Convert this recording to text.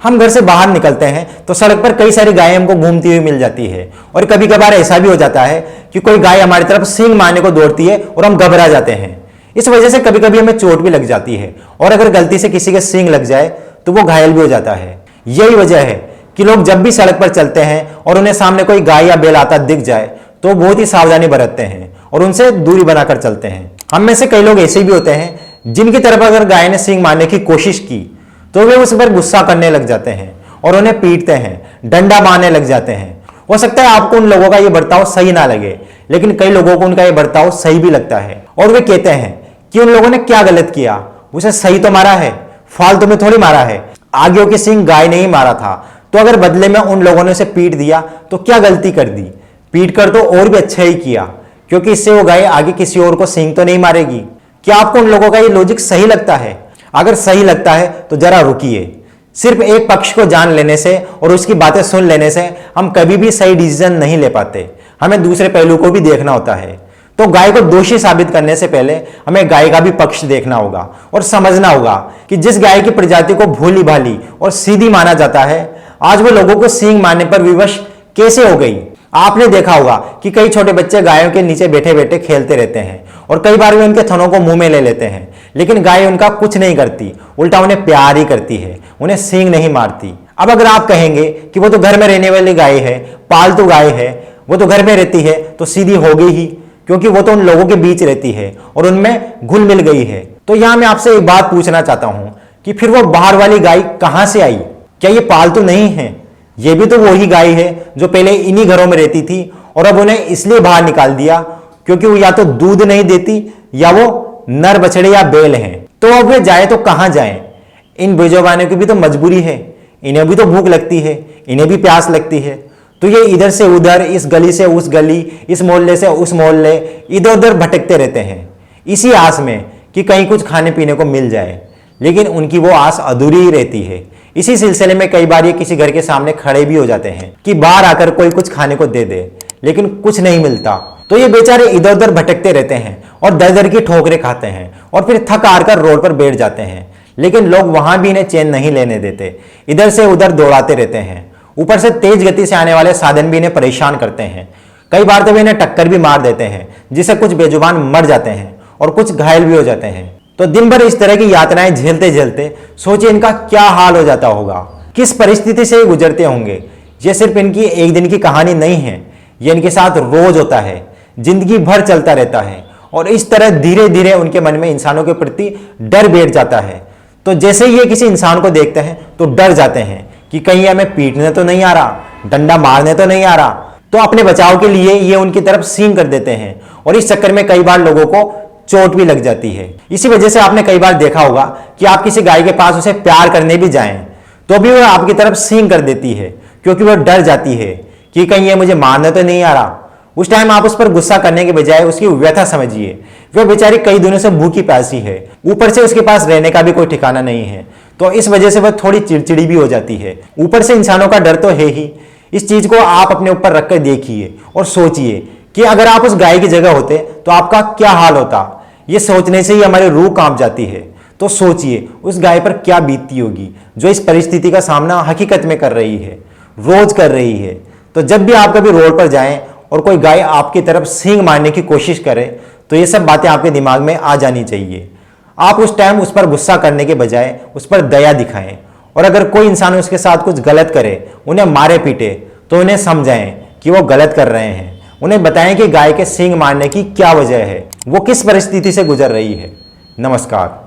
हम घर से बाहर निकलते हैं तो सड़क पर कई सारी गायें हमको घूमती हुई मिल जाती है, और कभी कभार ऐसा भी हो जाता है कि कोई गाय हमारी तरफ सींग मारने को दौड़ती है और हम घबरा जाते हैं। इस वजह से कभी कभी हमें चोट भी लग जाती है, और अगर गलती से किसी के सींग लग जाए तो वो घायल भी हो जाता है। यही वजह है कि लोग जब भी सड़क पर चलते हैं और उन्हें सामने कोई गाय या बैल आता दिख जाए तो बहुत ही सावधानी बरतते हैं और उनसे दूरी बनाकर चलते हैं। हम में से कई लोग ऐसे भी होते हैं जिनकी तरफ अगर गाय ने सींग मारने की कोशिश की तो वे उस पर गुस्सा करने लग जाते हैं और उन्हें पीटते हैं, डंडा मारने लग जाते हैं। हो सकता है आपको उन लोगों का ये बर्ताव सही ना लगे, लेकिन कई लोगों को उनका ये बर्ताव सही भी लगता है और वे कहते हैं कि उन लोगों ने क्या गलत किया, उसे सही तो मारा है, फालतू में थोड़ी मारा है, आगे की सींग गाय ने ही मारा था, तो अगर बदले में उन लोगों ने उसे पीट दिया तो क्या गलती कर दी, पीट कर तो और भी अच्छा ही किया, क्योंकि इससे वो गाय आगे किसी और को सींग तो नहीं मारेगी। क्या आपको उन लोगों का ये लॉजिक सही लगता है? अगर सही लगता है तो जरा रुकिए। सिर्फ एक पक्ष को जान लेने से और उसकी बातें सुन लेने से हम कभी भी सही डिसीजन नहीं ले पाते, हमें दूसरे पहलू को भी देखना होता है। तो गाय को दोषी साबित करने से पहले हमें गाय का भी पक्ष देखना होगा और समझना होगा कि जिस गाय की प्रजाति को भोली भाली और सीधी माना जाता है, आज वो लोगों को सींग मारने पर विवश कैसे हो गई। आपने देखा होगा कि कई छोटे बच्चे गायों के नीचे बैठे बैठे खेलते रहते हैं और कई बार वे उनके थनों को मुंह में ले लेते हैं, लेकिन गाय उनका कुछ नहीं करती, उल्टा उन्हें प्यार ही करती है, उन्हें सींग नहीं मारती। अब अगर आप कहेंगे कि वो तो घर में रहने वाली गाय है, पालतू गाय है, वो तो घर में रहती है तो सीधी हो गई ही, क्योंकि वो तो उन लोगों के बीच रहती है और उनमें घुल मिल गई है। तो यहां मैं आपसे एक बात पूछना चाहता हूं कि फिर वो बाहर वाली गाय कहां से आई? क्या ये पालतू नहीं है? ये भी तो वही गाय है जो पहले इन्हीं घरों में रहती थी और अब उन्हें इसलिए बाहर निकाल दिया क्योंकि वो या तो दूध नहीं देती या वो नर बछड़े या बैल हैं। तो अब वे जाए तो कहां जाएं? इन बेजुबानों की भी तो मजबूरी है, इन्हें भी तो भूख लगती है, इन्हें भी प्यास लगती है। तो ये इधर से उधर, इस गली से उस गली, इस मोहल्ले से उस मोहल्ले, इधर उधर भटकते रहते हैं इसी आस में कि कहीं कुछ खाने पीने को मिल जाए, लेकिन उनकी वो आस अधूरी ही रहती है। इसी सिलसिले में कई बार ये किसी घर के सामने खड़े भी हो जाते हैं कि बाहर आकर कोई कुछ खाने को दे दे, लेकिन कुछ नहीं मिलता। तो ये बेचारे इधर उधर भटकते रहते हैं और दर दर की ठोकरें खाते हैं और फिर थक हार कर रोड पर बैठ जाते हैं, लेकिन लोग वहां भी इन्हें चैन नहीं लेने देते, इधर से उधर दौड़ाते रहते हैं। ऊपर से तेज गति से आने वाले साधन भी इन्हें परेशान करते हैं। कई बार तो वे इन्हें टक्कर भी मार देते हैं, जिससे कुछ बेजुबान मर जाते हैं और कुछ घायल भी हो जाते हैं। तो दिन भर इस तरह की यातनाएं झेलते झेलते सोचिए इनका क्या हाल हो जाता होगा, किस परिस्थिति से गुजरते होंगे। ये सिर्फ इनकी एक दिन की कहानी नहीं है, ये इनके साथ रोज होता है, जिंदगी भर चलता रहता है और इस तरह धीरे धीरे उनके मन में इंसानों के प्रति डर बैठ जाता है। तो जैसे ही ये किसी इंसान को देखते हैं तो डर जाते हैं कि कहीं हमें पीटने तो नहीं आ रहा, डंडा मारने तो नहीं आ रहा। तो अपने बचाव के लिए ये उनकी तरफ सींग कर देते हैं और इस चक्कर में कई बार लोगों को चोट भी लग जाती है। इसी वजह से आपने कई बार देखा होगा कि आप किसी गाय के पास उसे प्यार करने भी जाएं तो भी वह आपकी तरफ सींग कर देती है, क्योंकि वह डर जाती है कि कहीं ये मुझे मारने तो नहीं आ रहा। उस टाइम आप उस पर गुस्सा करने के बजाय उसकी व्यथा समझिए। वह बेचारी कई दिनों से भूखी प्यासी है, ऊपर से उसके पास रहने का भी कोई ठिकाना नहीं है, तो इस वजह से वह थोड़ी चिड़चिड़ी भी हो जाती है। ऊपर से इंसानों का डर तो है ही। इस चीज को आप अपने ऊपर रखकर देखिए और सोचिए कि अगर आप उस गाय की जगह होते तो आपका क्या हाल होता। ये सोचने से ही हमारी रूह कांप जाती है। तो सोचिए उस गाय पर क्या बीतती होगी जो इस परिस्थिति का सामना हकीकत में कर रही है, रोज कर रही है। तो जब भी आप कभी रोड पर जाएं और कोई गाय आपकी तरफ सींग मारने की कोशिश करे तो ये सब बातें आपके दिमाग में आ जानी चाहिए। आप उस टाइम उस पर गुस्सा करने के बजाय उस पर दया दिखाएं, और अगर कोई इंसान उसके साथ कुछ गलत करे, उन्हें मारे पीटे, तो उन्हें समझाएं कि वो गलत कर रहे हैं। उन्हें बताएं कि गाय के सींग मारने की क्या वजह है, वो किस परिस्थिति से गुजर रही है। नमस्कार।